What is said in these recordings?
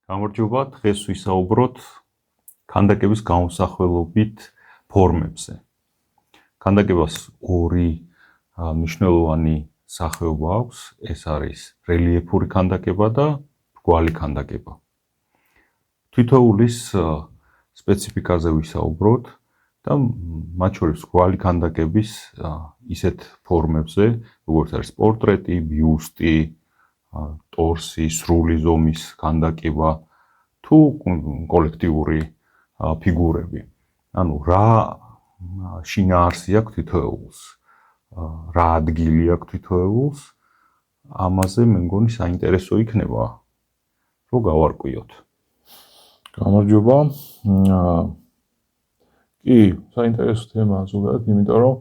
გამარჯობა, დღეს ვისაუბროთ ქანდაკების გამოსახველობით ფორმებზე. ქანდაკებას ორი მნიშვნელოვანი სახეობა აქვს, ეს არის რელიეფური ქანდაკება და მრგვალი ქანდაკება. თითოეულის სპეციფიკაზე ვისაუბროთ და მათ შორის მრგვალი ქანდაკების ისეთ ფორმებზე, როგორც არის პორტრეტი, ბიუსტი, ტორსი, სრული ზომის ქანდაკება თუ კოლექტიური ფიგურები. ანუ რა შინაარსი აქვს თითოეულს, რა ადგილი აქვს თითოეულს, ამაზე მე მგონი საინტერესო იქნება, რომ გავარკვიოთ. გამარჯობა. კი, საინტერესო თემაა ზოგადად, იმიტომ რომ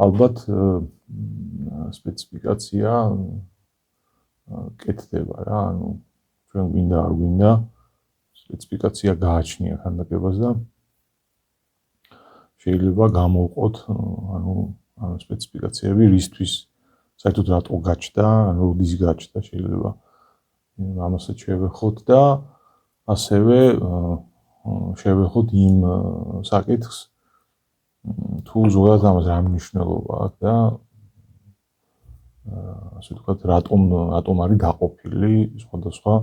ალბათ სპეციფიკაცია კეთდება რა, ანუ ჩვენ გვინდა არ გვინდა სპეციფიკაცია გააჩნია ქანდაკებას და შეიძლება გამოვყოთ, ანუ სპეციფიკაციები რისთვის საერთოდ რატო გაჩნდა, ანუ როდის გაჩნდა, შეიძლება ამასაც შევეხოთ და ასევე შევეხოთ იმ საკითხს, თუ ზოგადად ამას რა მნიშვნელობა აქვს და ასე ვთქვათ, რატომ არის გაყოფილი სხვადასხვა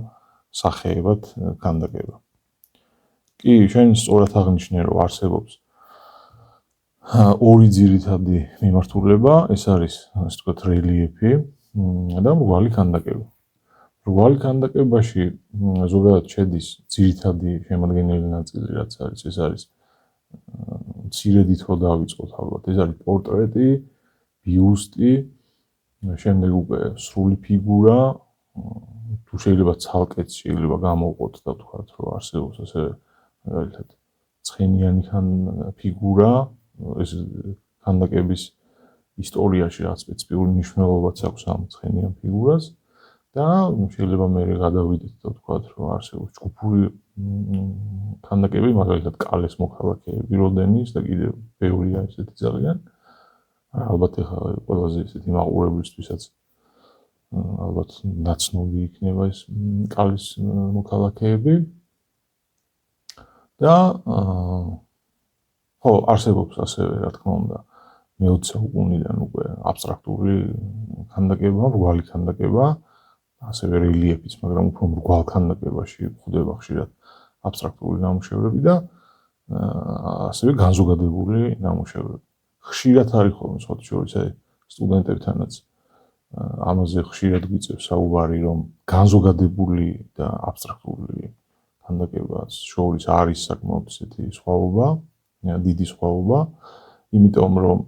სახეებად ქანდაკება. კი, შენ სწორად აღნიშნე, რომ არსებობს ორი ძირითადი მიმართულება, ეს არის ასე ვთქვათ რელიეფი და მრგვალი ქანდაკება. მრგვალი ქანდაკებაში ზოგადად შედის ძირითადი შემადგენელი ნაწილი, რაც არის, ეს არის მცირედით რო დავიწყოთ ალბათ, ეს არის პორტრეტი, ბიუსტი, შემდეგ უკვე სრული ფიგურა, თუ შეიძლება ცალკეც შეიძლება გამოვყოთ და ვთქვათ, რომ არსებობს ასე მაგალითად ცხენიანი ფიგურა, ეს ქანდაკების ისტორიაში რაც სპეციფიკური მნიშვნელობაც აქვს ამ ცხენიან ფიგურას და შეიძლება მე გადავიდეთ და ვთქვათ, რომ არსებობს ჯგუფური ქანდაკები, მაგალითად კალეს მოქალაქეები როდენის და კიდევ ბევრია ესეთი ძალიან. ალბათ ახლა ყველაზე ესეთი მაყურებლისთვისაც ალბათ ნაცნობი იქნება ეს კალის მოქალაქეები და ხო, არსებობს ასევე, რა თქმა უნდა, მე-20 საუკუნიდან უკვე აბსტრაქტული ქანდაკება, მრგვალი ქანდაკება, ასევე რელიეფიც, მაგრამ უფრო მრგვალ ქანდაკებაში გვხვდება ხშირად აბსტრაქტული ნამუშევრები და ასევე განზოგადებული ნამუშევრები. ხშირად არის ხოლმე სხვა შორის სტუდენტებთანაც ამაზე ხშირად გვიწევს საუბარი, რომ განზოგადებული და აბსტრაქტული ქანდაკებას შორის არის საკმაოდ ისეთი სხვაობა, დიდი სხვაობა, იმიტომ რომ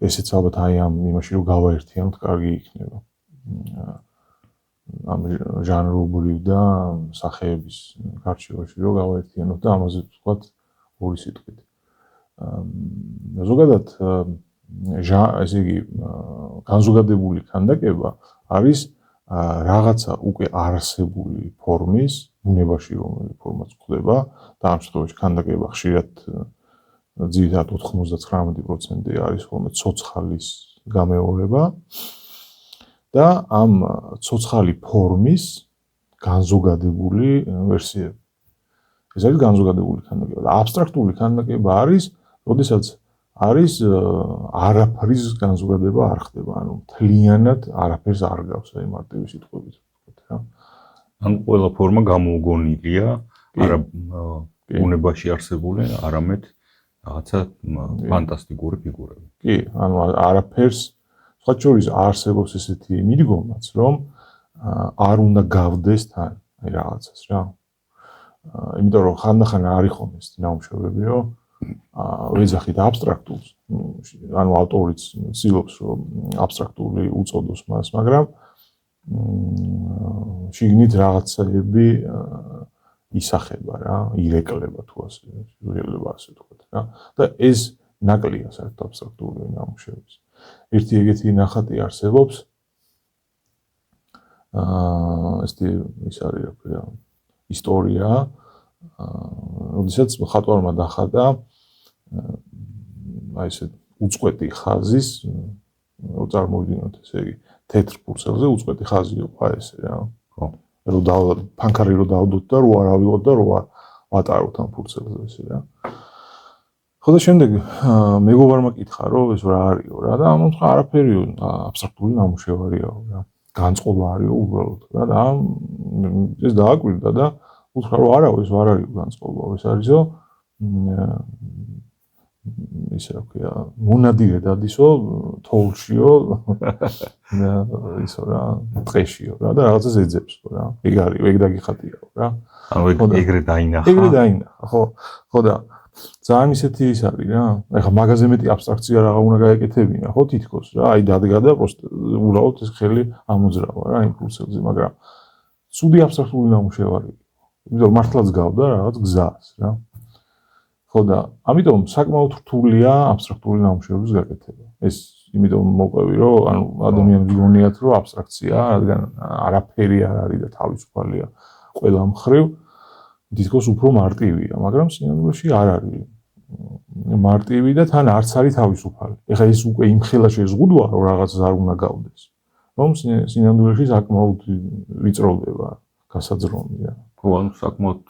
ესეც ალბათ აი ამ იმაში რომ გავაერთიანოთ, კარგი იქნება. ამ ჟანრობრივ და სახეების გარჩევაში რომ გავაერთიანოთ და ამაზე ვთქვათ ორი სიტყვით. ზოგადად ესე იგი განზოგადებული ქანდაკება არის რაღაცა უკვე არსებული ფორმის, ბუნებაში რომელი ფორმაც გვხვდება და ამ შემთხვევაში ქანდაკება ხშირად ძირითადად 99% არის ხოლმე ცოცხალის გამეორება და ამ ცოცხალი ფორმის განზოგადებული ვერსიები. ეს არის განზოგადებული ქანდაკება და აბსტრაქტული ქანდაკება არის, როდესაც არის არაფრის განზოგადება არ ხდება, ანუ მთლიანად არაფერს არ გავს, აი მარტივი სიტყვებით ვთქვათ რა. ანუ ყველა ფორმა გამოუგონილია, არა ბუნებაში არსებული, არამედ რაღაცა ფანტასტიკური ფიგურები. კი, ანუ არაფერს, სხვა შორის არსებობს ესეთი მიდგომაც, რომ არ უნდა გავდეს თან, აი რაღაცას რა. იმიტომ რომ ხანდახან არის ხოლმე ეს ნამუშევრები, რომ ვეძახით აბსტრაქტულს, ანუ ავტორიც ცდილობს რომ აბსტრაქტული უწოდოს მას, მაგრამ შიგნით რაღაცები ისახება რა, ირეკლება თუ ასე, შეიძლება ასე ვთქვათ რა. და ეს ნაკლია საერთოდ აბსტრაქტული ნამუშევრის. ერთი ეგეთი ნახატი არსებობს. ის არის რა ქვია, ისტორია, როდესაც მხატვარმა დახატა აი ესე უწყვეტი ხაზის, წარმოვიდგინოთ ესე იგი, თეთრ ფურცელზე უწყვეტი ხაზი იყო აი ესე რა. ხო. რომ ფანქარი რომ დავდოთ და რო არ ავიღოთ და რო ვატაროთ ამ ფურცელზე ესე რა. ხო და შემდეგ მეგობარმა კითხა რომ ეს რა არისო რა და ამოთხა არაფერიო აბსტრაქტული ნამუშევარიაო რა. განწყობა არისო უბრალოდ რა და ეს დააკვირდა და უთხრა რომ არაო ეს არ არის განწყობა ეს არისო ისე რა ქვია მონადირე დადისო თოვლშიო და ისო რა ტყეშიო რა და რაღაცას ეძებსო რა ეგ არის ეგ დაგიხატიაო რა ანუ ეგრე დაინახა ხო და ძალიან ისეთი ის არის რა ეხლა მაგაზე მეტი აბსტრაქცია რაღა უნდა გაეკეთებინა ხო თითქოს რა აი დადგა და უბრალოდ ეს ხელი ამოძრავა რა იმპულსებზე მაგრამ ცუდი აბსტრაქტული ნამუშევარი იმიტომ მართლაც გავდა რაღაც გზას რა ხო და ამიტომ საკმაოდ რთულია აბსტრაქტული ნამუშევრების გაკეთება. ეს იმიტომ მოყვევი რომ ანუ ადამიანები გონიათ რომ აბსტრაქცია, რადგან არაფერი არ არის და თავისუფალია ყველა მხრივ, თითქოს უფრო მარტივია, მაგრამ სინამდვილეში არ არის მარტივი და თან არც არის თავისუფალი. ეხლა ეს უკვე იმ ხელა შეზღუდვა რომ რაღაც არ უნდა გავდეს. რომ სინამდვილეში საკმაოდ ვიწროვდება გასაძრომია. ხო, ანუ საკმაოდ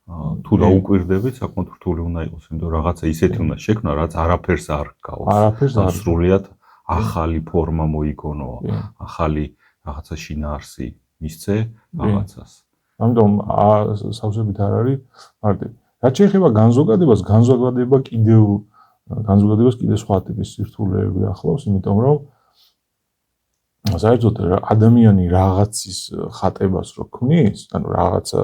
თუ დაუკვირდებით, საკმაოდ რთული უნდა იყოს, იმიტომ რაღაცა ისეთი უნდა შექმნა, რაც არაფერს არ გავს. არაფერს არ სრულიად ახალი ფორმა მოიგონო, ახალი რაღაცა შინაარსი მისცე რაღაცას. ამიტომ სავსებით არ არის მარტივი. რაც შეეხება განზოგადებას, განზოგადებას კიდევ სხვა ტიპის სირთულეები ახლავს, იმიტომ რომ საერთოდ ადამიანი რაღაცის ხატებას რო ქმნის, ანუ რაღაცა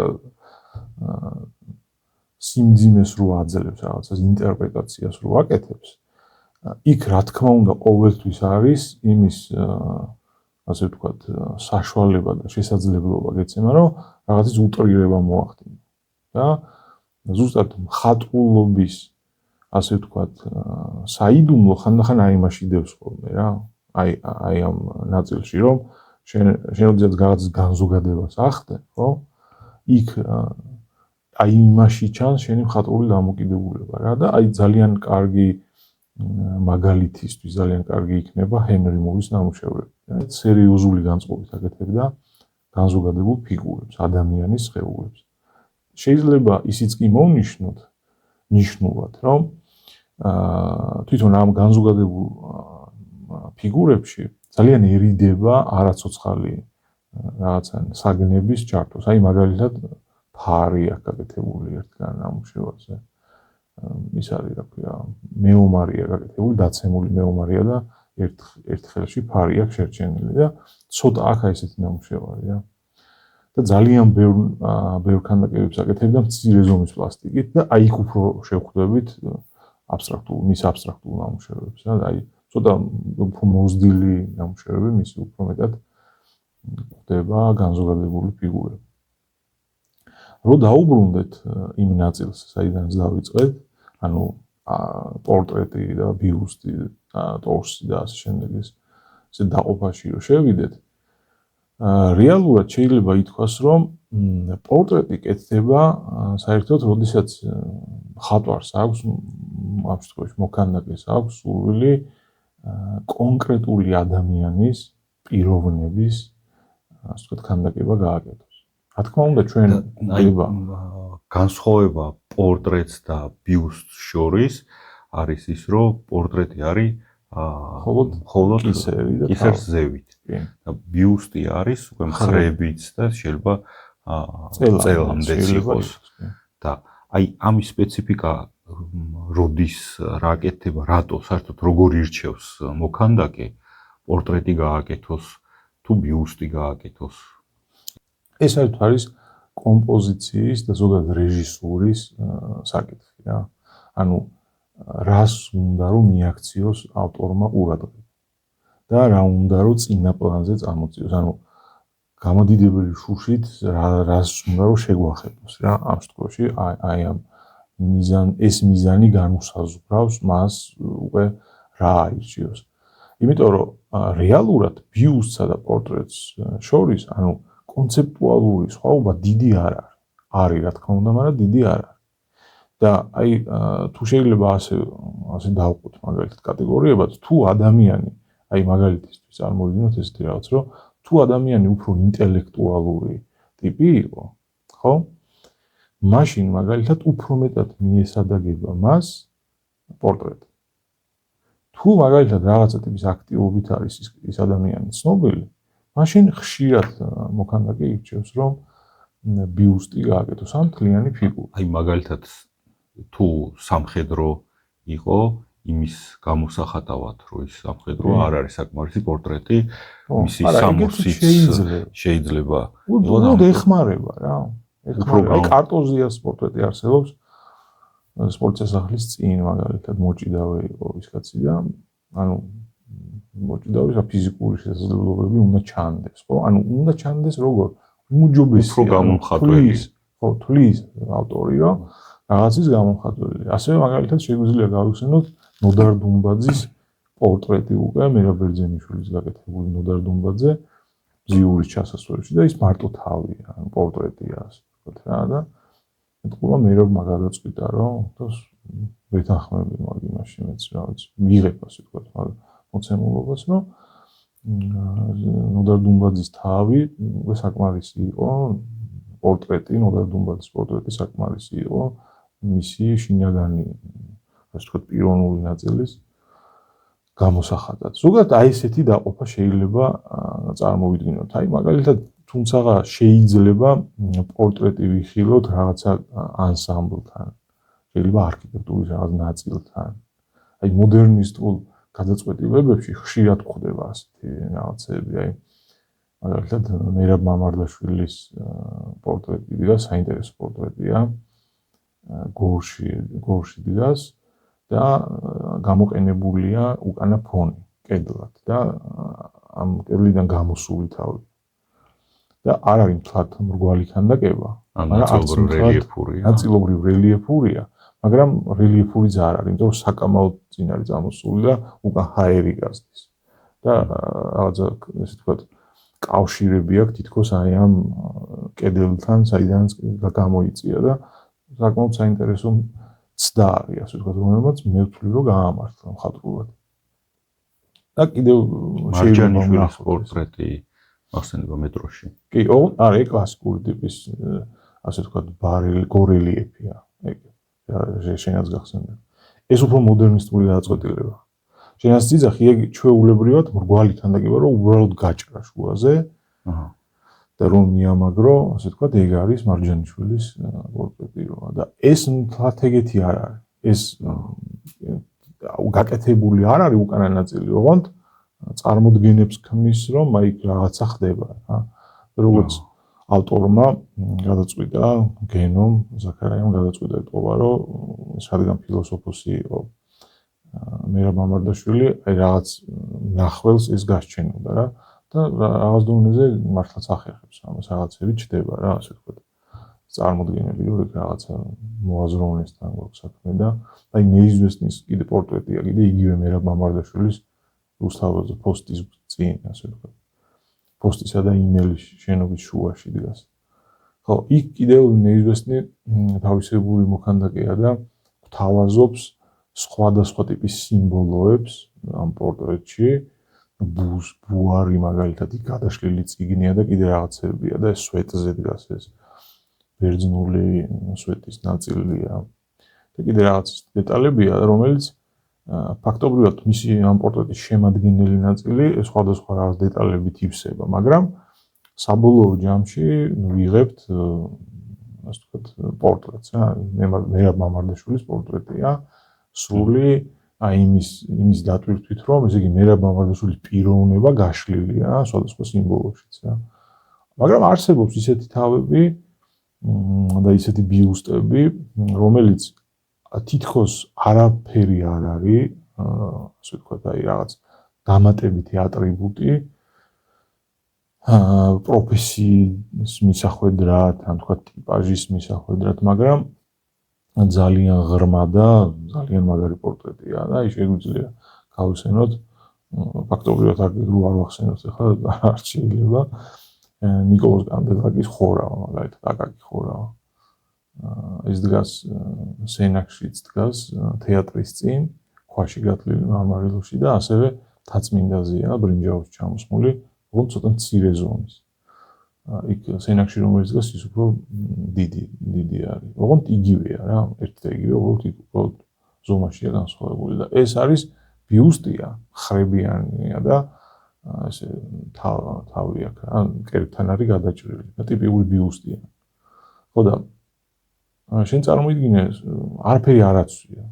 სიმძიმეს რო აძლევს, რაღაცას ინტერპრეტაციას რო აკეთებს, იქ რა თქმა უნდა ყოველთვის არის იმის ასე ვთქვათ, საშუალება და შესაძლებლობა გეცემა, რომ რაღაცის უტრირება მოახდინო. და ზუსტად მხატვრულობის ასე ვთქვათ, საიდუმლო ხანდახან აი იმაში დევს ხოლმე რა. აი ამ ნაწილში, რომ შენ როდესაც რაღაცის განზოგადებას ახდენ, ხო? იქ აი იმაში ჩანს შენი მხატვრული დამოკიდებულება რა და აი ძალიან კარგი მაგალითისთვის ძალიან კარგი იქნება ჰენრი მურის ნამუშევრები. სერიოზული განწყობით აკეთებდა განზოგადებულ ფიგურებს, ადამიანის სხეულებს. შეიძლება ისიც კი მოვნიშნოთ ნიშნულად, რომ თვითონ ამ განზოგადებულ ფიგურებში ძალიან ერიდება არაცოცხალი რაღაცა საგნების ჩართვას. აი მაგალითად ფარი აქ გაკეთებული ერთგან ნამუშევარზე. ის არის რა ქვია, მეომარია გაკეთებული, დაცემული მეომარია და ერთ ხელში ფარი აქვს შერჩენილი და ცოტა აქ ესეთი ნამუშევარი რა. და ძალიან ბევრ ქანდაკებებს აკეთებდა მცირე ზომის პლასტიკით და აი იქ უფრო შევხვდებით მის აბსტრაქტულ ნამუშევრებს რა. აი ცოტა უფრო მოზრდილი ნამუშევრები, მისი უფრო მეტად ხდება განზოგადებული ფიგურები. რო დაუბრუნდეთ იმ ნაწილს, საიდანაც დავიწყეთ, ანუ პორტრეტი და ბიუსტი და ტორსი და ასე შემდეგ ეს დაყოფაში რო შევიდეთ, რეალურად შეიძლება ითქვას, რომ პორტრეტი კეთდება საერთოდ, როდესაც მხატვარს აქვს, ამ შემთხვევაში მოქანდაკეს აქვს სურვილი კონკრეტული ადამიანის პიროვნების, ასე ვთქვათ, ქანდაკება გააკეთოს. რა თქმა უნდა, ჩვენ განსხვავება პორტრეტს და ბიუსტს შორის არის ის, რომ პორტრეტი არის მხოლოდ კისერს ზევით. და ბიუსტი არის უკვე მხრებით და შეიძლება წელამდეც იყოს. და აი ამის სპეციფიკა როდის რა აკეთება, რატო საერთოდ როგორ ირჩევს მოქანდაკე პორტრეტი გააკეთოს თუ ბიუსტი გააკეთოს. ეს საერთოდ არის კომპოზიციის და ზოგადად რეჟისურის საკითხი რა. ანუ რას უნდა რომ მიაქციოს ავტორმა ყურადღება და რა უნდა რომ წინა პლანზე წამოწიოს. ანუ გამოდიდებელი შუშით რას უნდა რომ შეგვახებოს რა. ამ შემთხვევაში აი ამ ეს მიზანი განუსაზღვრავს მას უკვე რა აირჩიოს. იმიტომ რომ რეალურად ბიუსტსა და პორტრეტს შორის, ანუ კონცეპტუალური სხვაობა დიდი არ არის. არის რა თქმა უნდა, მაგრამ დიდი არ არის. და აი თუ შეიძლება ასე დავყოთ მაგალითად კატეგორიებად, თუ ადამიანი, აი მაგალითისთვის წარმოვიდგინოთ ესეთი რაღაც, რომ თუ ადამიანი უფრო ინტელექტუალური ტიპი იყო, ხო? მაშინ მაგალითად უფრო მეტად მიესადაგება მას პორტრეტი. თუ მაგალითად რაღაცა ტიპის აქტივობით არის ის ადამიანი ცნობილი, მაშინ ხშირად მოქანდაკე ირჩევს, რომ ბიუსტი გააკეთოს ამ მთლიანი ფიგურა. აი მაგალითად თუ სამხედრო იყო იმის გამოსახატავად, რომ ის სამხედრო არ არის საკმარისი პორტრეტი, მისი სამოსიც შეიძლება იყო და ეხმარება რა. ეხმარება. კარტოზიას პორტრეტი არსებობს სპორტის სახლის წინ მაგალითად მოჭიდავე იყო ის კაცი და ანუ მოჭიდავის ფიზიკური შესაძლებლობები უნდა ჩანდეს, ხო? ანუ უნდა ჩანდეს როგორ უმჯობესი უფრო გამომხატველი. ხო, თulis ავტორი რომ რაღაცის გამომხატველი. ასევე მაგალითად შეგვიძლია გავიხსენოთ ნოდარ დუმბაძის პორტრეტი უკვე მერაბ ბერძენიშვილის გაკეთებული ნოდარ დუმბაძე ზიურის ჩასასვლელში და ის მარტო თავია, ანუ პორტრეტია ასე ვთქვათ რა და მეთქულა მერაბ მაგადაწყვიტა რომ ვეთანხმები მაგ იმაში მეც რა ვიცი მიიღებ ასე ვთქვათ მაგ მოცემულობას რომ ნოდარ დუმბაძის თავი უკვე საკმარისი იყო პორტრეტი ნოდარ დუმბაძის პორტრეტი საკმარისი იყო მისი შინაგანი ასე ვთქვათ პიროვნული ნაწილის გამოსახატად. ზოგადად აი ესეთი დაყოფა შეიძლება წარმოვიდგინოთ. აი მაგალითად თუმცა შეიძლება პორტრეტი ვიხილოთ რაღაცა ანსამბლთან. შეიძლება არქიტექტურის რაღაც ნაწილთან. აი მოდერნისტულ გადაწყვეტილებებში ხშირად გვხვდება ასეთი რაღაცები. აი მაგალითად მერაბ მამარდაშვილის პორტრეტი დგას, საინტერესო პორტრეტია. გორში დგას და გამოყენებულია უკანა ფონი კედლად და ამ კედლიდან გამოსული თავი. და არ არის მთლად მრგვალი ქანდაკება, ნაწილობრივ რელიეფურია, მაგრამ რელიეფურიც არ არის, იმიტომ რომ საკამაოდ წინ არის წამოსული და უკან ჰაერი გასდის. და რაღაცა ესე ვთქვათ, კავშირები აქვს თითქოს აი ამ კედელთან, საიდანაც გამოიწია და საკმაოდ საინტერესო ცდა არის, ასე ვთქვათ, რომელმაც მე ვთვლი რომ გაამართლა მხატვრულად. და კიდევ მარჯანიშვილის პორტრეტი ახსენება მეტროში. კი, არა, კლასიკური ტიპის ასე ვთქვათ, გორელიეფია, ეგ შენაც გახსენდა. ეს უფრო მოდერნისტული გადაწყვეტილება. შენაც ძიძახი, ეგ ჩვეულებრივად მრგვალი ქანდაკება, რომ უბრალოდ გაჭრა შუაზე. და რომ მიამაგრო, ასე ვთქვათ, ეგ არის მარჯანიშვილის პორტრეტი რა და ეს მთლად ეგეთი არ არის. ეს გაკეთებული არ არის უკანა ნაწილი, ოღონდ წარმოდგენებს ქმნის, რომ აი რაღაცა ხდება რა. როგორც ავტორმა გადაწყვიტა გენომ ზაქარაიამ გადაწყვიტა ეტყობა, რომ რადგან ფილოსოფოსი იყო მერაბ მამარდაშვილი, აი რაღაც ნახველს ეს გასჩენოდა რა. და რაღაც დონეზე მართლაც ახერხებს ამას რაღაცები ჩდება რა ასე ვთქვათ წარმოდგენები რომ რაღაცა მოაზროვნესთან გვაქვს საქმე და აი ნეიზვესნის კიდე პორტრეტია კიდე იგივე მერაბ მამარდაშვილის რუსთავაზე პოსტის წინ ასე ვთქვათ პოსტისა და იმელის შენობის შუაში დგას ხო იქ კიდევ ნეიზვესნი თავისებური მოქანდაკეა და გვთავაზობს სხვადასხვა ტიპის სიმბოლოებს ამ პორტრეტში ბუარი მაგალითად იქ გადაშლილი წიგნია და კიდე რაღაცებია და ეს სვეტზე დგას ეს ბერძნული სვეტის ნაწილია და კიდე რაღაც დეტალებია რომელიც ფაქტობრივად მისი ამ პორტრეტის შემადგენელი ნაწილი სხვადასხვა რაღაც დეტალებით ივსება მაგრამ საბოლოო ჯამში ვიღებთ ასე ვთქვათ პორტრეტს რა მერაბ მამარდაშვილის პორტრეტია სრული აი იმის დატვირთვით რომ ესე იგი მერაბ მამარდაშვილის პიროვნება გაშლილია სხვადასხვა სიმბოლოშიც რა მაგრამ არსებობს ისეთი თავები და ისეთი ბიუსტები რომელიც თითქოს არაფერი არ არის ასე ვთქვათ აი რაღაც დამატებითი ატრიბუტი პროფესიის მისახვედრად ან თქვა ტიპაჟის მისახვედრად მაგრამ ძალიან ღრმა და ძალიან მაგარი პორტრეტია და აი შეგვიძლია გავხსენოთ ფაქტობრივად არ ვახსენოთ ახლა არ შეიძლება ნიკოლოზ კანდელაკის ხორავა მაგალითად აკაკი ხორავა ეს დგას სენაკშიც დგას თეატრის წინ ქვაში გათლილი მარმარილოში და ასევე თაწმინდაზეა ბრინჯაოს ჩამოსმული უფრო ცოტა მცირე ზომის იქ სენაკში რომელიც დგას ის უფრო დიდი არის. ოღონდ იგივეა რა, ერთი და იგივე, უბრალოდ ზომაშია განსხვავებული და ეს არის ბიუსტია, ხრებიანია და ესე თავი აქვს რა, კერპთან არის გადაჭრილი და ტიპიური ბიუსტია. ხო და შენ წარმოიდგინე, არაფერი არ აცვია.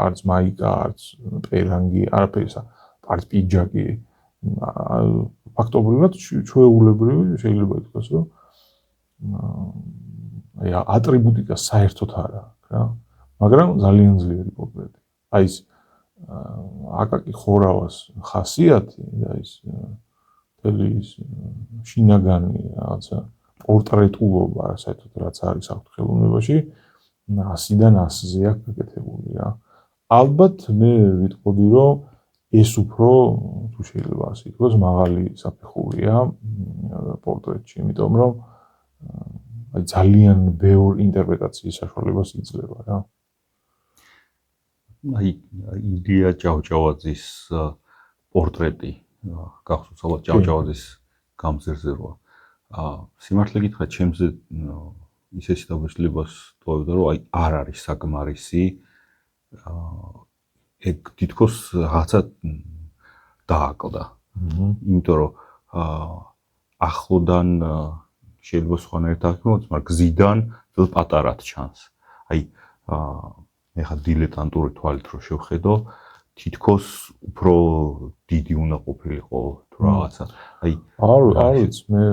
არც მაიკა, არც პერანგი, არაფერი, არც პიჯაკი. ფაქტობრივად ჩვეულებრივი შეიძლება ითქვას, რომ აი ატრიბუტიკა საერთოდ არ აქვს რა, მაგრამ ძალიან ძლიერი პორტრეტი. აი ეს აკაკი ხორავას ხასიათი და ის მთელი ის შინაგანი რაღაცა პორტრეტულობა საერთოდ რაც არის აქვთ ხელოვნებაში 100-დან 100-ზე აქვს გაკეთებული რა. ალბათ მე ვიტყოდი, რომ ეს უფრო თუ შეიძლება ასე ითქვას, მაღალი საფეხურია პორტრეტში, იმიტომ რომ აი ძალიან ბევრ ინტერპრეტაციის საშუალებას იძლევა რა. აი ილია ჭავჭავაძის პორტრეტი გახსოვს ალბათ ჭავჭავაძის გამზირზე როა. სიმართლე გითხრათ, ჩემზე ისეთი დაბეჭდილებას ტოვებდა, რომ აი არ არის საკმარისი ეგ თითქოს რაღაცა დააკლდა. იმიტომ რომ ახლოდან შეიძლება სხვანაირად აღიქვამოთ, მაგრამ გზიდან ძლიერ პატარად ჩანს. აი მე ხა დილეტანტური თვალით რო შევხედო, თითქოს უფრო დიდი უნდა ყოფილიყო თუ რაღაცა. აი არ ვიცი, მე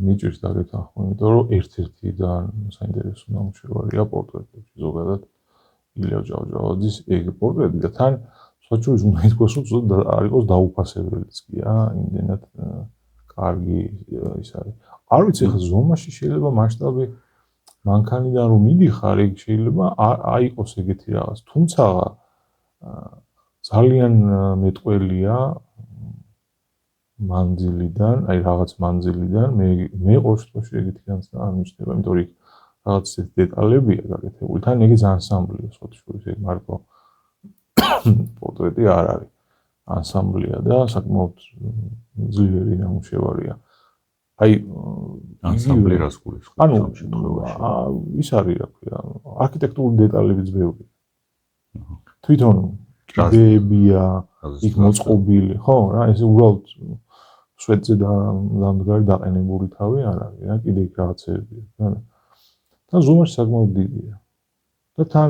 მიჭირს დაგეთანხმო, იმიტომ რომ ერთ-ერთი და საინტერესო ნამუშევარია პორტრეტებში ზოგადად ილია ჭავჭავაძის ეგ პორტრეტი და თან სხვაჩვეულის უნდა ითქვას, რომ არ იყოს დაუფასებელიც კი იმდენად კარგი ის არის. არ ვიცი, ხა ზომაში შეიძლება მასშტაბი მანქანიდან რომ მიდიხარ, ეგ შეიძლება აიყოს ეგეთი რაღაც, თუმცა ძალიან მეტყველია მანძილიდან, აი რაღაც მანძილიდან, მე ყოველ შემთხვევაში ეგეთი განცდა არ მიჩნდება, იმიტომ რომ რაღაც ისეთი დეტალებია გაკეთებული, თან ეგეც ანსამბლია, სხვათაშორის ეგ მარტო პორტრეტი არ არის. ანსამბლია და საკმაოდ ძლიერი ნამუშევარია. აი ანსამბლი რას გულისხმობს ამ შემთხვევაში? ის არის, რა ქვია, არქიტექტურული დეტალებიც ბევრი. თვითონ კიდეებია, იქ მოწყობილი, ხო, რა, ეს უბრალოდ სვეტზე დამდგარი დაყენებული თავი არ არის, რა, კიდე იქ რაღაცებია, რა. და ზომაში საკმაოდ დიდია. და თან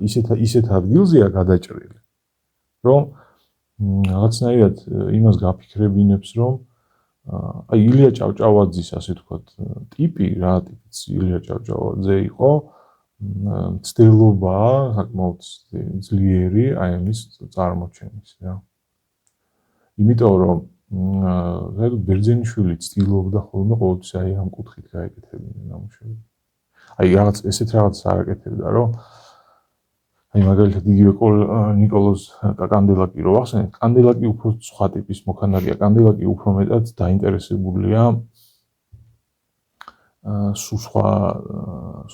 ისეთ ადგილზეა გადაჭრილი, რომ რაღაცნაირად იმას გაფიქრებინებს, რომ აი ილია ჭავჭავაძის ასე ვთქვათ ტიპი, რა ტიპიც ილია ჭავჭავაძე იყო, ცდილობა საკმაოდ ძლიერი აი ამის წარმოჩენის, რა. იმიტომ რომ საერთოდ ბერძენიშვილი ცდილობდა ხოლმე ყოველთვის აი ამ კუთხით გაეკეთებინა ნამუშევრები. აი რაღაც ესეთ რაღაცას არ აკეთებდა, რომ აი მაგალითად იგივე ნიკოლოზ კანდელაკი რო ახსენეთ, კანდელაკი უფრო სხვა ტიპის მოქანდაკეა, კანდელაკი უფრო მეტად დაინტერესებულია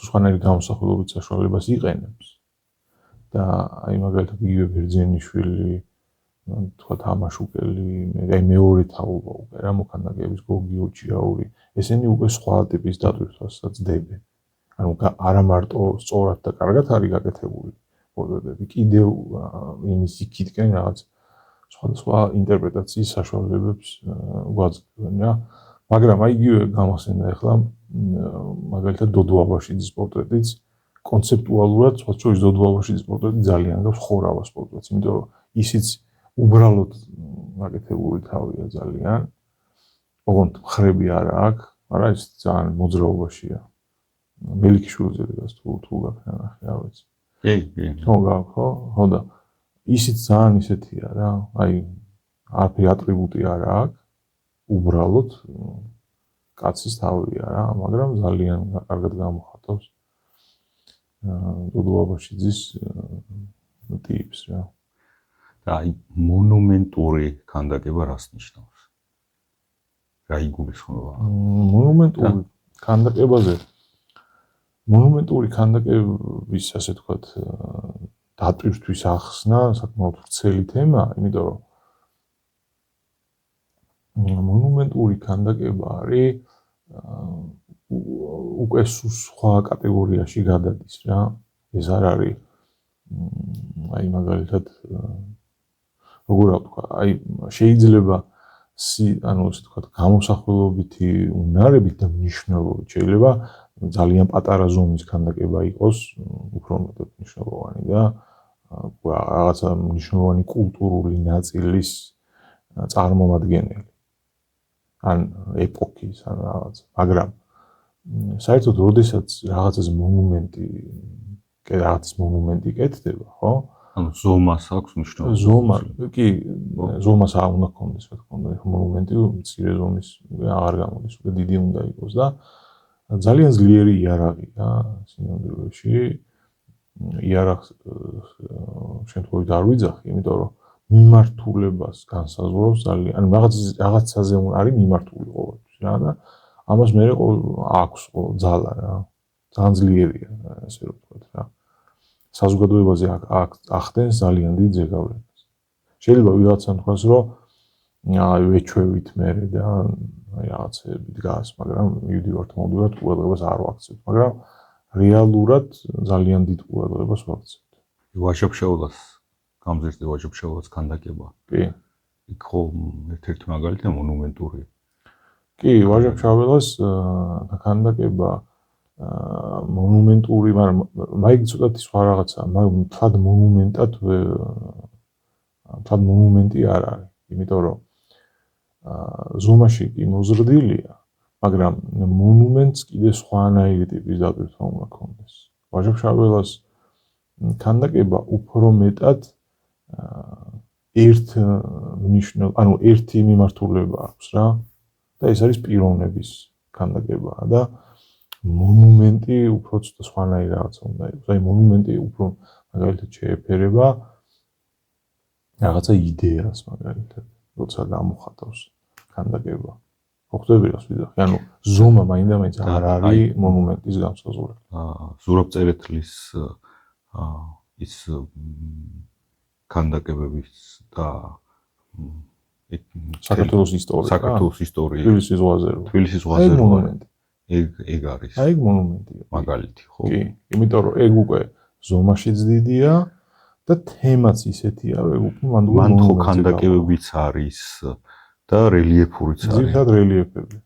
სხვანაირი გამოსახულობით საშუალებას იყენებს. და აი მაგალითად იგივე ბერძენიშვილი, თქვა თამაშუკელი, აი მეორე თაობა უკვე რა მოქანდაკეების გოგი ოჭიაური, ესენი უკვე სხვა ტიპის დატვირთვასაც დებენ. ანუ არა მარტო სწორად და კარგად არის გაკეთებული პორტრეტები, კიდევ იმის იქითკენ რაღაც სხვადასხვა ინტერპრეტაციის საშუალებებს გვაძლევენ რა. მაგრამ აი იგივე გამახსენდა ახლა მაგალითად დოდო აბაშიძის პორტრეტიც კონცეპტუალურად სხვადასხვა დოდო აბაშიძის პორტრეტი ძალიან გავს ხორავას პორტრეტს, იმიტომ რომ ისიც უბრალოდ გაკეთებული თავია ძალიან. ოღონდ ხრები არა აქვს, მაგრამ ის ძალიან მოძრაობაშია. მელიქიშვილზე დგას თუ გაქნა ნახე, არ ვიცი. ხო, ხო და ისიც ძალიან ისეთია რა, აი არაფერი ატრიბუტი არ აქვს, უბრალოდ კაცის თავია რა, მაგრამ ძალიან კარგად გამოხატავს დოდო აბაშიძის ტიპს რა. და აი მონუმენტური ქანდაკება რას ნიშნავს? რა იგულისხმება? მონუმენტური ქანდაკებაზე მონუმენტური ქანდაკების ასე ვთქვათ დატვირთვის ახსნა საკმაოდ ვრცელი თემაა, იმიტომ რომ მონუმენტური ქანდაკება არის უკვე სხვა კატეგორიაში გადადის რა. ეს არ არის აი მაგალითად როგორ ვთქვა, აი შეიძლება ანუ ასე ვთქვათ, გამოსახულობითი უნარებით და მნიშვნელობით შეიძლება ძალიან პატარა ზომის ქანდაკება იყოს უფრო მეტად მნიშვნელოვანი და რაღაცა მნიშვნელოვანი კულტურული ნაწილის წარმომადგენელი. ან ეპოქის ან რაღაც, მაგრამ საერთოდ როდესაც რაღაცას მონუმენტი კეთდება, ხო? ანუ ზომას აქვს მნიშვნელობა. ზომა, კი, ზომას არ უნდა გქონდეს, რა თქმა უნდა, მონუმენტი მცირე ზომის აღარ გამოდის, უკვე დიდი უნდა იყოს და ძალიან ძლიერი იარაღია სინამდვილეში. იარაღს შემთხვევით არ ვიძახი, იმიტომ რომ მიმართულებას განსაზღვრავს ძალიან, ანუ რაღაცაზე არის მიმართული ყოველთვის რა და ამას მე აქვს ძალა რა. ძალიან ძლიერია, ასე რომ ვთქვათ რა. საზოგადოებაზე ახდენს ძალიან დიდ ზეგავლენას. შეიძლება ვიღაცამ თქვას, რომ ვეჩვევით მე და რაღაცები დგას, მაგრამ მივდივართ, მოვდივართ, ყურადღებას არ ვაქცევთ, მაგრამ რეალურად ძალიან დიდ ყურადღებას ვაქცევთ. ვაჟობშეულას გამზირდი ვაჟობშეულას ქანდაკება. კი. იქ ხო ერთ-ერთი მაგალითია მონუმენტური. კი, ვაჟობშეულას ქანდაკება მონუმენტური, მაგრამ მაიგ ცოტათი სხვა რაღაცაა, მაგრამ თად მონუმენტი არ არის, იმიტომ რომ ზომაში კი მოზრდილია, მაგრამ მონუმენტს კიდე სხვანაირი ტიპის დატვირთვა უნდა ქონდეს. ვაჟობშეულას ქანდაკება უფრო მეტად ერთი მიმართულება აქვს რა და ეს არის პიროვნების ქანდაკება და მონუმენტი უფრო ცოტა სხვანაირი რაღაცა უნდა იყოს. აი მონუმენტი უფრო მაგალითად შეეფერება რაღაცა იდეას მაგალითად, როცა გამოხატავს ქანდაკება. ხვდები რას ვიძახი? ანუ ზომა მაინდა-მაინც არ არის მონუმენტის განსაზღვრელი. ზურაბ წერეთლის ის ქანდაკებების და საქართველოს ისტორია. თბილისის ზღვაზე. მონუმენტი. ეგ არის. აი მონუმენტია. მაგალითი, ხო? კი, იმიტომ რომ ეგ უკვე ზომაშიც დიდია და თემაც ისეთია, რომ ეგ უკვე მან ხო ქანდაკებებიც არის და რელიეფურიც არის. ძირითადად რელიეფებია.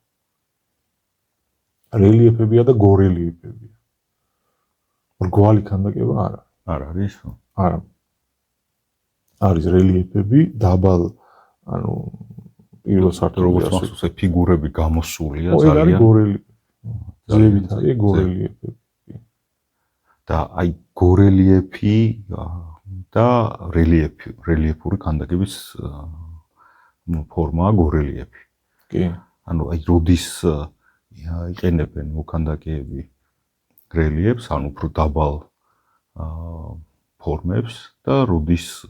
რელიეფებია და გორელიეფებია. მრგვალი ქანდაკება არ არის. არ არის? არა. არის რელიეფები, დაბალ, ანუ პირველ სართულზე როგორც მასუს ფიგურები გამოსულია ძალიან. ეგ არის გორელი. ზევით არის გორელიეფები. და აი გორელიეფი და რელიეფური ქანდაკების ფორმაა გორელიეფი. კი. ანუ აი როდის იყენებენ მოქანდაკეები რელიეფს, ანუ უფრო დაბალ ფორმებს და როდის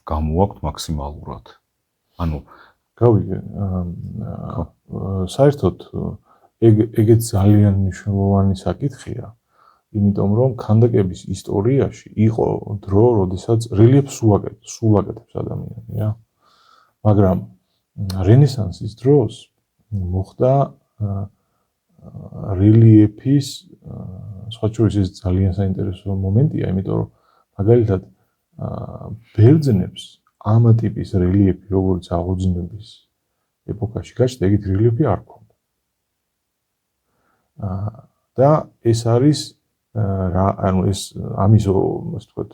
გამოაქვთ მაქსიმალურად. ანუ გავიგე, საერთოდ ეგეც ძალიან მნიშვნელოვანი საკითხია, იმიტომ რომ ქანდაკების ისტორიაში იყო დრო, როდესაც რელიეფს სულ აკეთებს ადამიანი რა. მაგრამ რენესანსის დროს მოხდა რელიეფის სხვა შორის ეს ძალიან საინტერესო მომენტია, იმიტომ რომ მაგალითად ბერძნებს ამ ტიპის რელიეფი, როგორც აღორძინების ეპოქაში გაჩნდა, ეგეთ რელიეფი არ ჰქონდა. და ეს არის ანუ ეს ამის ასე ვთქვათ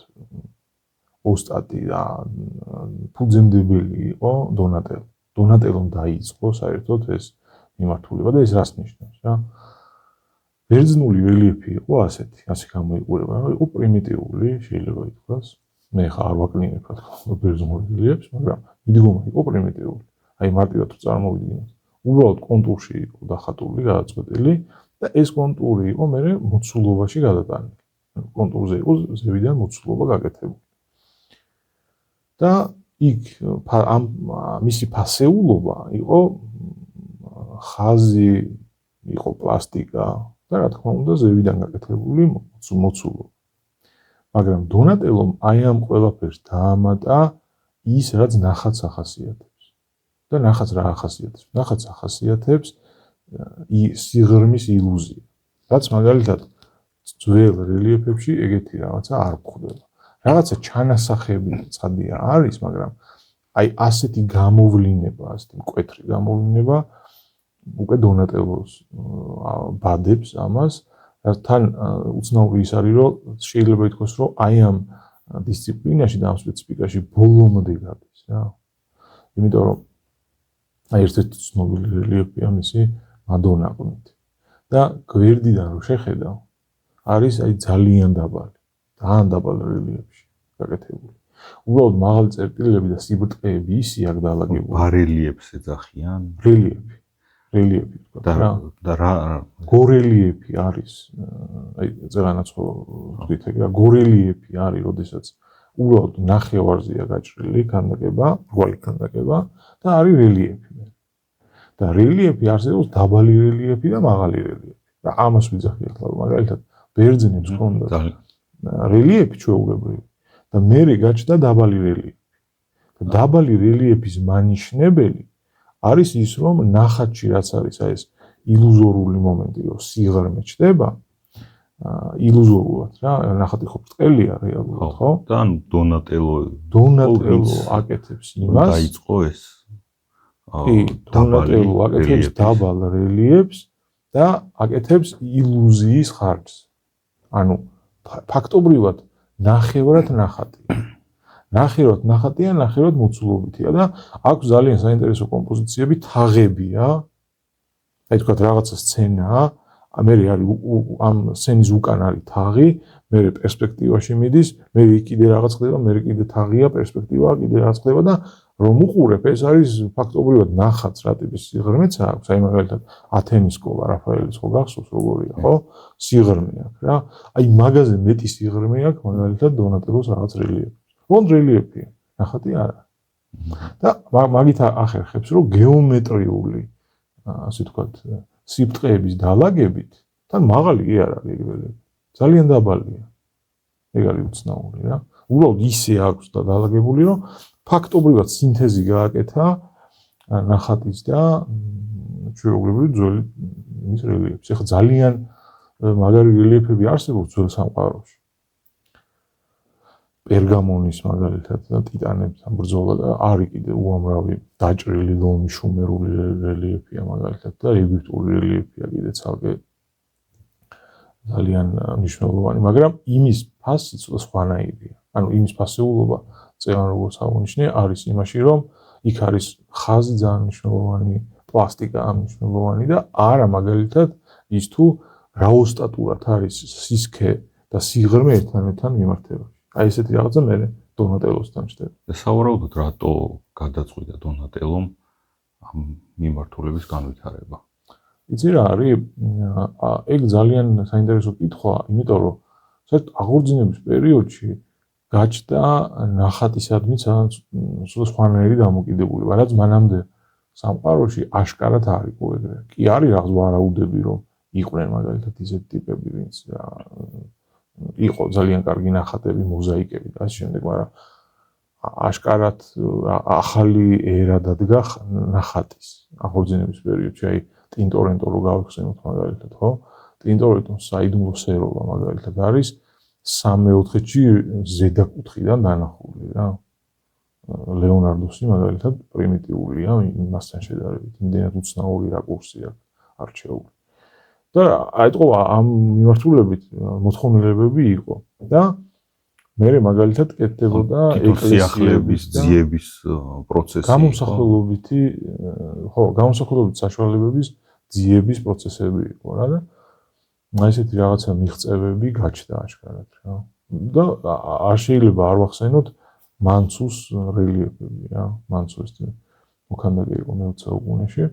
ოსტატი და ფუძემდებელი იყო დონატელო. დონატელომ დაიწყო საერთოდ ეს მიმართულება და ეს რას ნიშნავს რა? ბერძნული რელიეფი იყო ასეთი, ასე გამოიყურება, რომ იყო პრიმიტიული, შეიძლება ითქვას. მე ხა არ ვაკნინებ რა თქმა ბერძნულ რელიეფს, მაგრამ მიდგომა იყო პრიმიტიული. აი მარტივად თუ წარმოვიდგინოთ. უბრალოდ კონტურში იყო დახატული, გადაწყვეტილი და ეს კონტური იყო მე მოცულობაში გადატანილი. კონტურზე იყო ზევიდან მოცულობა გაკეთებული. და იქ მისი ფასეულობა იყო ხაზი, იყო პლასტიკა და რა თქმა უნდა ზევიდან გაკეთებული მოცულობა. მაგრამ დონატელომ აი ამ ყველაფერს დაამატა ის, რაც ნახატს ახასიათებს. და ნახაც რა ახასიათებს. ნახაც ახასიათებს სიღრმის ილუზია. რაც მაგალითად ძველ რელიეფებში ეგეთი რაღაცა არ გვხვდება. რაღაცა ჩანასახები ცხადია არის, მაგრამ აი ასეთი გამოვლინება, ასეთი მკვეთრი გამოვლინება უკვე დონატელოს ბადებს ამას, თან უცნაური ის არის, რომ შეიძლება ითქვას, რომ აი ამ დისციპლინაში და ამ სპეციფიკაში ბოლომდე გადის რა. იმიტომ რომ აი ერთ-ერთი ცნობილი რელიეფია მისი მადონაყნით. და გვერდიდან რო შეხედავ, არის აი ძალიან დაბალი რელიეფში გაკეთებული. უბრალოდ მაღალი წერტილები და სიბრტყეები ისე აქ დაალაგებული. ბარელიეფს ეძახიან. რელიეფი და რა გორელიეფი არის. აი ზეგანაც ხო ვთქვით ეგ რა გორელიეფი არის, როდესაც უბრალოდ ნახევარზეა გაჭრილი ქანდაკება, მრგვალი ქანდაკება და არის რელიეფი. და რელიეფი არსებობს დაბალი რელიეფი და მაღალი რელიეფი. და ამას ვიძახით, მაგალითად, ბერძნებს ჰქონდათ რელიეფი ჩვეულებრივი და მერე გაჩნდა დაბალი რელიეფი. და დაბალი რელიეფის მანიშნებელი არის ის, რომ ნახატში რაც არის აი ეს ილუზორული მომენტი, რომ სიღრმე ჩდება, ილუზორულად რა, ნახატი ხო ბრტყელია რეალურად, ხო? და ანუ დონატელო აკეთებს იმას. დაიწყო ეს დონატელო აკეთებს დაბალ რელიეფს და აკეთებს ილუზიის ხარჯს. ანუ ფაქტობრივად ნახევრად ნახატია. ნახევრად მოცულობითია და აქვს ძალიან საინტერესო კომპოზიციები, თაღებია. აი თქვა რაღაცა სცენაა, მე არის ამ სცენის უკან არის თაღი, მე პერსპექტივაში მიდის, მე კიდე რაღაც ხდება, მე კიდე თაღია, პერსპექტივაა, კიდე რაღაც ხდება და რომ უყურებ, ეს არის ფაქტობრივად ნახატს რა ტიპის სიღრმეც აქვს, აი მაგალითად ათენის სკოლა, რაფაელის ხო გახსოვს როგორია, ხო? სიღრმე აქვს რა. აი მაგაზე მეტი სიღრმე აქვს მაგალითად დონატელოს რაღაც რელიეფი. ოღონდ რელიეფია, ნახატი არა. და მაგით ახერხებს, რომ გეომეტრიული, ასე ვთქვათ, სიბრტყეების დაალაგებით, თან მაღალი კი არ არის ეგ რელიეფი. ძალიან დაბალია. ეგ არის უცნაური რა. უბრალოდ ისე აქვს და დაალაგებული, რომ ფაქტობრივად სინთეზი გააკეთა ნახატის და ჩვეულებრივი ძველი მის რელიეფს. ეხლა ძალიან მაგარი რელიეფები არსებობს ძველ სამყაროში. პერგამონის მაგალითად და ტიტანებთან ბრძოლა და არის კიდე უამრავი დაჭრილი ლომი შუმერული რელიეფია მაგალითად და ეგვიპტური რელიეფია კიდე ცალკე ძალიან მნიშვნელოვანი, მაგრამ იმის ფასი სხვანაირია. ანუ იმის ფასეულობა წევან როგორც აღნიშნე არის იმაში, რომ იქ არის ხაზი ძალიან მნიშვნელოვანი, პლასტიკა მნიშვნელოვანი და არა მაგალითად ის თუ რაოსტატურად არის სისქე და სიღრმე ერთმანეთთან მიმართებაში. აი ესეთი რაღაცა მე დონატელოსთან ჩდება. და სავარაუდოდ რატო გადაწყვიტა დონატელომ ამ მიმართულების განვითარება? იცი რა არის? ეგ ძალიან საინტერესო კითხვაა, იმიტომ რომ საერთოდ აღორძინების პერიოდში გაჩნდა ნახატისადმი სხვანაირი დამოკიდებულება, რაც მანამდე სამყაროში აშკარად არ იყო ეგრე. კი არის რაღაც ვარაუდები, რომ იყვნენ მაგალითად ისეთი ტიპები, ვინც იყო ძალიან კარგი ნახატები, მოზაიკები და ასე შემდეგ, მაგრამ აშკარად ახალი ერა დადგა ნახატის აღორძინების პერიოდში, აი ტინტორენტო რო გავიხსენოთ მაგალითად, ხო? ტინტორენტოს საიდუმლო სეროლა მაგალითად არის 3/4-ში ზედაკუთხიდან დანახული რა. ლეონარდოსი მაგალითად პრიმიტიულია იმასთან შედარებით, იმდენად უცნაური რაკურსი აქვს არჩეული. და აიტყობა ამ მიმართულებით მოთხოვნილებები იყო და მე მაგალითად კეთდებოდა ეკლესიების ძიების პროცესი. გამოსახულობითი საშუალებების ძიების პროცესები იყო რა და ესეთი რაღაცა მიღწევები გაჩნდა აშკარად რა. და არ შეიძლება არ ვახსენოთ მანცუს რელიეფები რა. მანცუს მოქანდაკე იყო მე-20 საუკუნეში.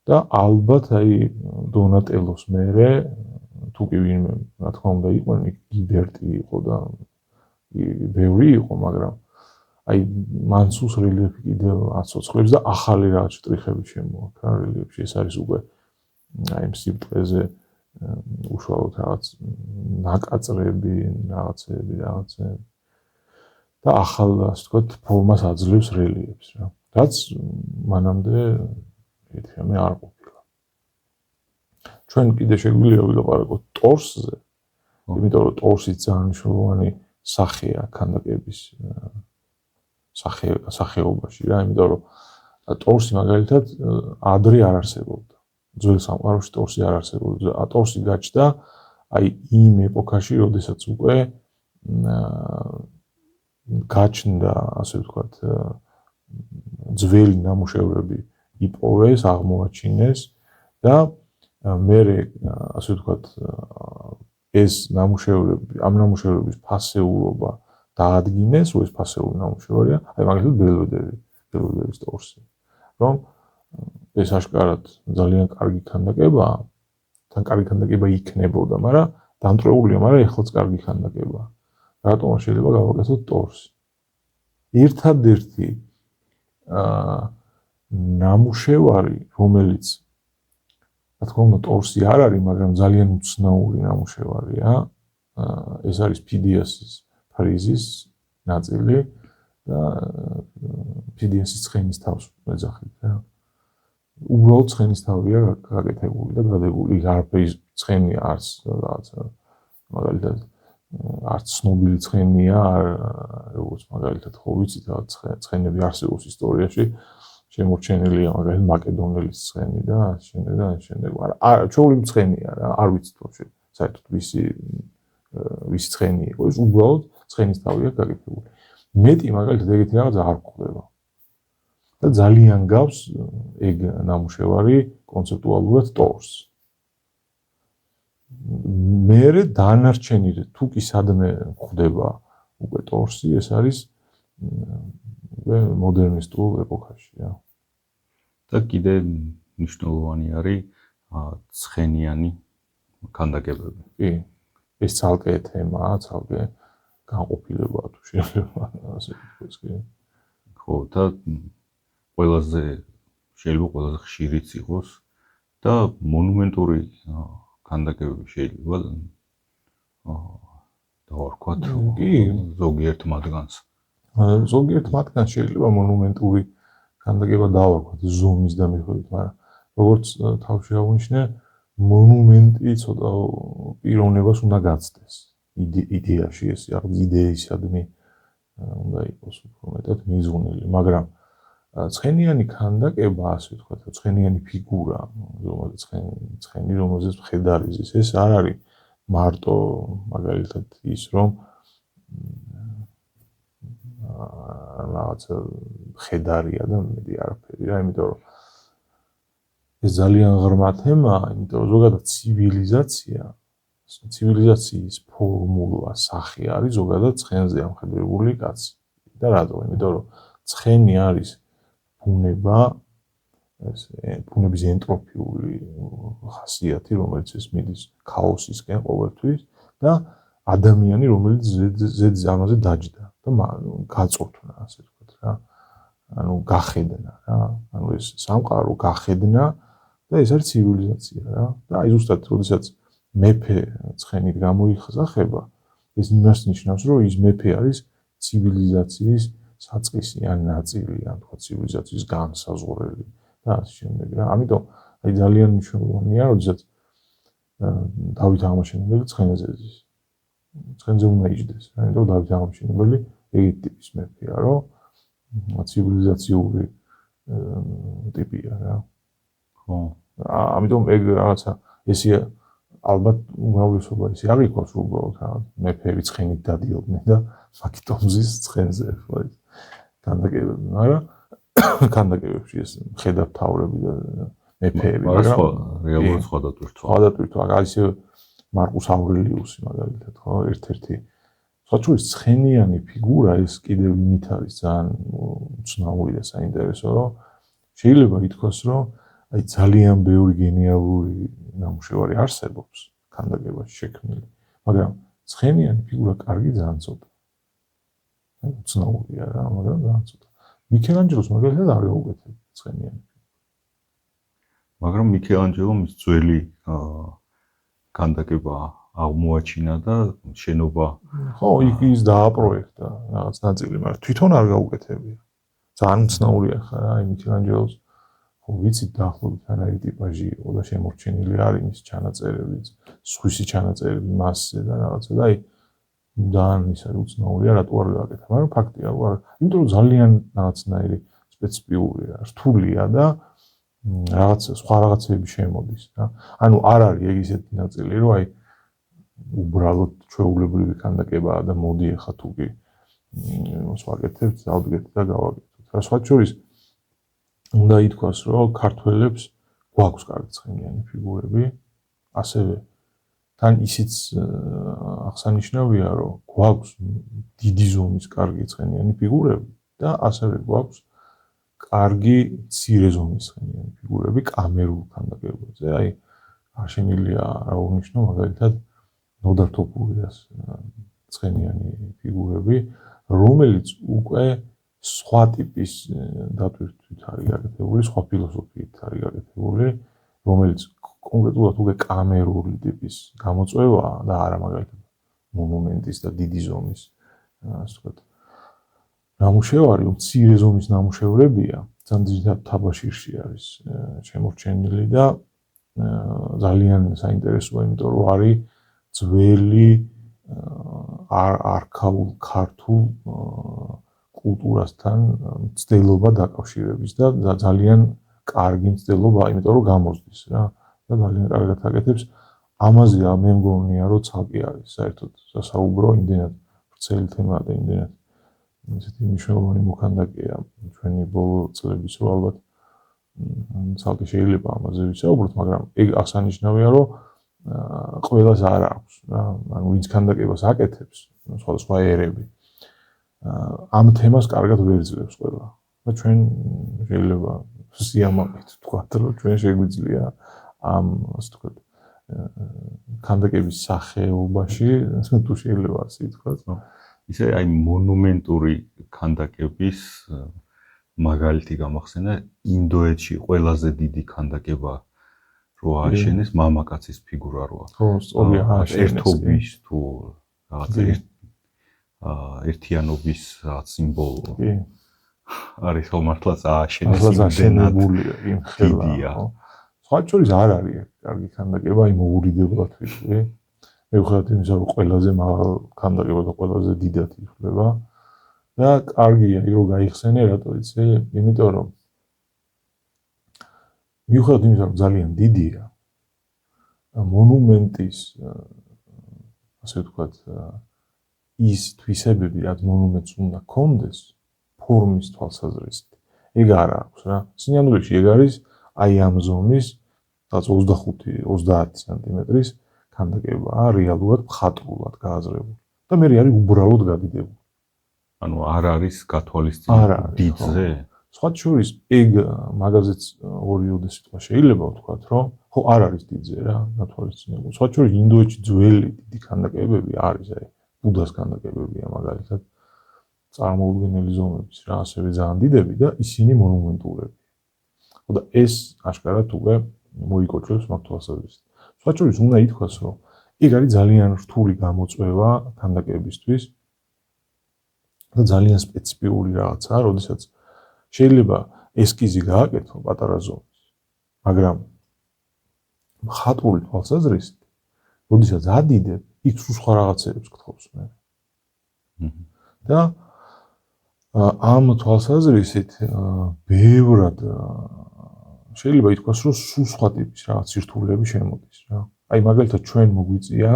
და ალბათ აი დონატელოს მერე თუ კი ვინმე რა თქმა უნდა იყვნენ გიბერტი იყო და ბევრი იყო, მაგრამ აი მანცუს რელიეფი კიდევ აცოცხლებს და ახალი რაღაც შტრიხები შემოაქვს რა რელიეფში. ეს არის უკვე აი სიბრტყეზე უშუალოდ რაღაც ნაკაწრები, რაღაცები და ახალ ასე ვთქვათ ფორმას აძლევს რელიეფს რა. რაც მანამდე ეთქემე არ ყოფილა. ჩვენ კიდე შეგვიძლია ვილაპარაკოთ ტორსზე, იმიტომ რომ ტორსი ძალიან მნიშვნელოვანი სახეა ქანდაკების სახეობაში რა, იმიტომ რომ ტორსი მაგალითად ადრე არ არსებობდა. ძველ სამყაროში ტორსი არ არსებობდა. ტორსი გაჩნდა აი იმ ეპოქაში, როდესაც უკვე გაჩნდა, ასე ვთქვათ, ძველი ნამუშევრები იპოვეს, აღმოაჩინეს და მერე, ასე ვთქვათ, ეს ნამუშევრები, ამ ნამუშევრების ფასეულობა დაადგინეს, ეს ფასეული ნამუშევრია, აი მაგალითად ბელვედერის ტორსი. რომ ეს აშკარად ძალიან კარგი ქანდაკებაა, თან კარგი ქანდაკება იქნებოდა, მაგრამ დამტრეულია, მაგრამ ეხლაც კარგი ქანდაკებაა. რატომ არ შეიძლება გავაკეთოთ ტორსი? ერთადერთი ნამუშევარი, რომელიც რა თქმა უნდა ტორსი არ არის, მაგრამ ძალიან უცნაური ნამუშევარია, ეს არის ფიდიასის ფრიზის ნაწილი და ფიდიასის ცხენის თავს ეძახით რა. უბრალოდ ცხენის თავია გაკეთებული და გადებული, არაფერი ცხენი არც რაღაცა მაგალითად არც ცნობილი ცხენია, როგორც მაგალითად ხო ვიცით რა ცხენები არსებობს ისტორიაში, შემორჩენილია მაგალითად მაკედონელის ცხენი და შემდეგ, მაგრამ ჩვეული ცხენია რა, არ ვიცით ვაფშე საერთოდ ვისი ცხენი იყო, ეს უბრალოდ ცხენის თავია გაკეთებული. მეტი მაგალითად ეგეთი რაღაცა არ გვხვდება. და ძალიან გავს ეგ ნამუშევარი კონცეპტუალურად ტორსს. მერე დანარჩენი თუ კი სადმე გვხვდება უკვე ტორსი, ეს არის უკვე მოდერნისტულ ეპოქაში რა. და კიდე მნიშვნელოვანი არის ცხენიანი ქანდაკებები. კი, ეს ცალკე თემაა, ცალკე განყოფილებაა თუ შეიძლება ასე ვთქვას, კი. ხო, და ყველაზე შეიძლება ყველაზე ხშირიც იყოს და მონუმენტური ქანდაკებები შეიძლება დავარქვათ ზოგიერთ მათგანს. ზოგიერთ მათგანს შეიძლება მონუმენტური ქანდაკება დავარქვათ ზომის და მიხედვით, მაგრამ როგორც თავში აღნიშნე, მონუმენტი ცოტა პიროვნებას უნდა გაცდეს. იდეაში ეს იდეისადმი უნდა იყოს უფრო მეტად მიზღუნილი, მაგრამ ცხენიანი ქანდაკება, ასე ვთქვათ, ცხენიანი ფიგურა, რომელზეც ცხენი, რომელზეც მხედარი ზის, ეს არ არის მარტო მაგალითად ის, რომ რაღაცა მხედარია და მეტი არაფერი რა, იმიტომ რომ ეს ძალიან ღრმა თემაა, იმიტომ რომ ზოგადად ცივილიზაციის ფორმულა, სახე არის ზოგადად ცხენზე ამხედრებული კაცი. და რატო? იმიტომ რომ ცხენი არის ბუნება, ბუნების ენტროპიული ხასიათი, რომელიც ეს მიდის ქაოსისკენ ყოველთვის და ადამიანი, რომელიც ზედზე ამაზე დაჯდა და გაწურთნა, ასე ვთქვათ რა. ანუ გახედნა რა. ანუ ეს სამყარო გახედნა და ეს არის ცივილიზაცია რა. და აი ზუსტად, როდესაც მეფე ცხენით გამოიხსახება, ეს იმას ნიშნავს, რომ ის მეფე არის ცივილიზაციის საწყისი ან ნაწილი, ან თქვა ცივილიზაციის განსაზღვრელი და ასე შემდეგ რა. ამიტომ აი ძალიან მნიშვნელოვანია, როდესაც დავით აღმაშენებელი ცხენზე ზის. ცხენზე უნდა იჯდეს, იმიტომ დავით აღმაშენებელი ეგეთი ტიპის მეფეა, რომ ცივილიზაციური ტიპია რა. ხო. ამიტომ ეგ რაღაცა ესე ალბათ უმრავლესობა ისე არ იყოს უბრალოდ რა მეფეები ცხენით დადიოდნენ და ფაქტომზის ცხენზე ხო ის ქანდაკებები, მაგრამ ქანდაკებებში ეს მხედართმთავრები და მეფეები, მაგრამ რეალურად სხვადასხვა აი ესე მარკუს ავრელიუსი მაგალითად ხო ერთ-ერთი საჩურის ცხენიანი ფიგურა ეს კიდევ იმით არის ძალიან უცნაური და საინტერესო, რომ შეიძლება ითქვას, რომ აი ძალიან ბევრი გენიალური ნამუშევარი არსებობს ქანდაკებაში შექმნილი, მაგრამ ცხენიანი ფიგურა კარგი ძალიან ცოტა. უცნაურია რა, მაგრამ ძალიან ცოტა. მიქელანჯელოს მაგალითად არ გაუკეთებია ცხენიანი. მაგრამ მიქელანჯელომ ის ძველი ქანდაკება აღმოაჩინა და შენობა ხო, იქ ის დააპროექტა რაღაც ნაწილი, მაგრამ თვითონ არ გაუკეთებია. ძალიან მცნაურია ხა აი მიქელანჯელოს ხო ვიცით დაახლოებით არაერთი ტიპაჟი იყო და შემორჩენილი არის მის ჩანაწერებიც, სხვისი ჩანაწერები მასზე და რაღაცა და აი ძალიან ის არის უცნაურია რატო არ გააკეთა, მაგრამ ფაქტია, იმიტომ რომ ძალიან რაღაცნაირი სპეციფიურია, რთულია და რაღაც სხვა რაღაცები შემოდის რა. ანუ არ არის ეგ ისეთი ნაწილი, რომ აი უბრალოდ ჩვეულებრივი ქანდაკებაა და მოდი ახლა თუ კი იმას ვაკეთებთ, დავდგეთ და გავაკეთოთ. რა სხვა შორის უნდა ითქვას, რომ ქართველებს გვაქვს კარგი ცხენიანი ფიგურები, ასევე თან ისიც აღსანიშნავია, რომ გვაქვს დიდი ზომის კარგი ცხენიანი ფიგურები და ასევე გვაქვს კარგი მცირე ზომის ცხენიანი ფიგურები კამერულ ქანდაკებებზე. აი არ შემიძლია რა უნიშნო, მაგალითად ნოდარ თოფურიას ცხენიანი ფიგურები, რომელიც უკვე სხვა ტიპის დატვირთვით არის გაკეთებული, სხვა ფილოსოფიით არის გაკეთებული, რომელიც კონკრეტულად უკვე კამერული ტიპის გამოწვევაა და არა მაგალითად მონუმენტის და დიდი ზომის ასე ვთქვათ ნამუშევარი, მცირე ზომის ნამუშევრებია, ძალიან თაბაშირში არის შემორჩენილი და ძალიან საინტერესოა, იმიტომ რომ არის ძველი არქაულ ქართულ კულტურასთან მცდელობა დაკავშირების და ძალიან კარგი მცდელობა, იმიტომ რომ გამოსდის რა და ძალიან კარგად აკეთებს. ამაზე მე მგონია რომ ცალკე არის საერთოდ სასაუბრო, იმდენად ვრცელი თემაა და იმდენად ესეთი მნიშვნელოვანი მოქანდაკეა ჩვენი ბოლო წლების რო ალბათ ცალკე შეიძლება ამაზე ვისაუბროთ, მაგრამ ეგ აღსანიშნავია რომ ყველას არ აქვს რა, ანუ ვინც ქანდაკებას აკეთებს, სხვადასხვა ერები ამ თემას კარგად ვერ ძლევს ყველა და ჩვენ შეიძლება სიამაყით ვთქვათ, რომ ჩვენ შეგვიძლია ამ ასე ვთქვათ ქანდაკების სახეობაში თუ შეიძლება ასე ვთქვათ, ისე აი მონუმენტური ქანდაკების მაგალითი გამახსენა ინდოეთში ყველაზე დიდი ქანდაკება რო ააშენეს მამაკაცის ფიგურა როა. ხო, სწორია, ერთობის თუ რაღაც ერთიანობის სიმბოლო. არის ხო მართლაც ააშენეს იმდენადია იმ ხელა. სხვა შორის არ არის კარგი ქანდაკება იმ მოურიდებლად ვიტყვი. მიუხედავად იმისა, რომ ყველაზე მაღალ ქანდაკება და ყველაზე დიდად ითვლება და კარგია რომ გაიხსენე, რატო იცი? იმიტომ რომ მიუხედავად იმისა, რომ ძალიან დიდია მონუმენტის ასე ვთქვათ ის თვისებები, რაც მონუმენტს უნდა კონდეს ფორმის თვალსაზრისით. ეგ არ აქვს რა. სინამდვილეში ეგ არის აი ამ ზომის 25-30 სანტიმეტრის ქანდაკებაა რეალურად მხატვრულად გააზრებული და მე არის უბრალოდ გადიდებული. ანუ არ არის გათვალისწინებული დიდზე. სხვა შორის ეგ მაგაზეც ორიოდე სიტყვა შეიძლება ვთქვათ, რომ ხო არ არის დიდზე რა, გათვალისწინებული. სხვა შორის ინდოეთში ძველი დიდი ქანდაკებები არის, აი ბუდას ქანდაკებებია მაგალითად წარმოუდგენელი ზომების რა, ასევე ძალიან დიდები და ისინი მონუმენტურები. ხო და ეს აშკარად უკვე მოიკოჭვებს მაგ თვალსაზრისით. სხვა შორის უნდა ითქვას, რომ ეგ არის ძალიან რთული გამოწვევა ქანდაკებისთვის და ძალიან სპეციფიური რაღაცაა, როდესაც შეიძლება ესკიზი გააკეთო პატარა ზომის, მაგრამ მხატვრული თვალსაზრისით, როდესაც ადიდებ, იქ სხვა რაღაცებს გთხოვს მე. და ამ თვალსაზრისით ბევრად შეიძლება ითქვას, რომ სულ სხვა ტიპის რაღაც სირთულეები შემოდის რა. აი მაგალითად ჩვენ მოგვიწია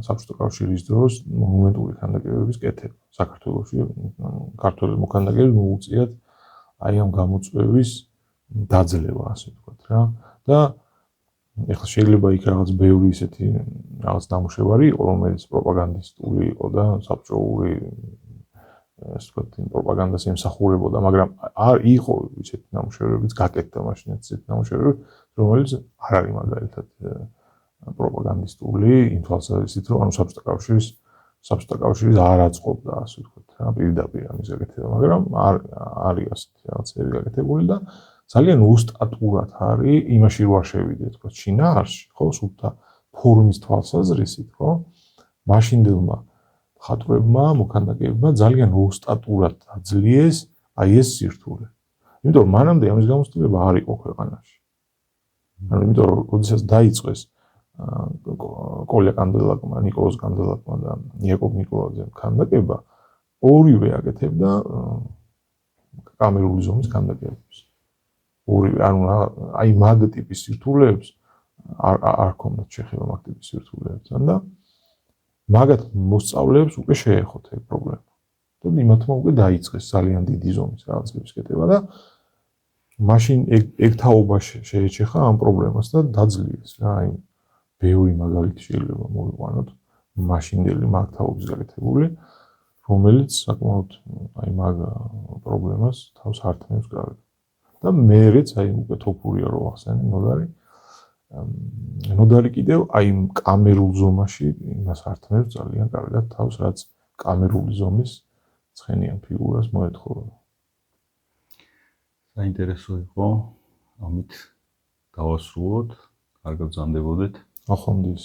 საბჭოთა კავშირის დროს მონუმენტური ქანდაკებების კეთება. საქართველოში ქართველი მოქანდაკეები მოუწიათ აი ამ გამოწვევის დაძლევა, ასე ვთქვათ რა. და ეხლა შეიძლება იქ რაღაც ბევრი ისეთი რაღაც ნამუშევარი იყო, რომელიც პროპაგანდისტული იყო და საბჭოური ასე ვთქვათ, პროპაგანდას ემსახურებოდა, მაგრამ არ იყო ისეთი ნამუშევრებიც გაკეთდა მაშინ ისეთი ნამუშევრები, რომელიც არ არის მაგალითად პროპაგანდისტული იმ თვალსაზრისით, რომ ანუ საბჭოთა კავშირის არ აწყობდა, ასე ვთქვათ, რა პირდაპირ ამის გაკეთება, მაგრამ არის ასეთი რაღაცები გაკეთებული და ძალიან ოსტატურად არის იმაში რო არ შევიდეთ, თქო, შინაარსში, ხო, სულთა ფორმის თვალსაზრისით, ხო, მაშინდელმა მხატვრებმა, მოქანდაკეებმა ძალიან ოსტატურად აძლიეს აი ეს სირთულე. იმიტომ რომ მანამდე ამის გამოცდილება არ იყო ქვეყანაში. ანუ იმიტომ რომ როდესაც დაიწყეს კოლე კანდელაკმა, ნიკოლოზ კანდელაკმა და იაკობ ნიკოლაძემ ქანდაკება, ორივე აკეთებდა კამერული ზომის ქანდაკებებს. ორივე, ანუ აი მაგ ტიპის სირთულეებს არ ქონდათ შეხება მაგ ტიპის სირთულეებთან და მაგათ მოსწავლეებს უკვე შეეხოთ ეს პრობლემა. და იმათმა უკვე დაიწყეს ძალიან დიდი ზომის რაღაცების კეთება და მაშინ ეგ თაობა შეეჩეხა ამ პრობლემას და დაძლიეს რა, აი ბევრი მაგალითი შეიძლება მოვიყვანოთ მაშინდელი მაგ თაობის გაკეთებული, რომელიც საკმაოდ აი მაგ პრობლემას თავს ართმევს კარგად. და მეერეც აი უკვე თოფურია რო ახსენე ნოდარი კიდევ აი კამერულ ზომაში იმას ართმევს ძალიან კარგად თავს, რაც კამერული ზომის ცხენიან ფიგურას მოეთხოვება. საინტერესო იყო, ამით დავასრულოთ, კარგად გრძანდებოდეთ. ახონდის.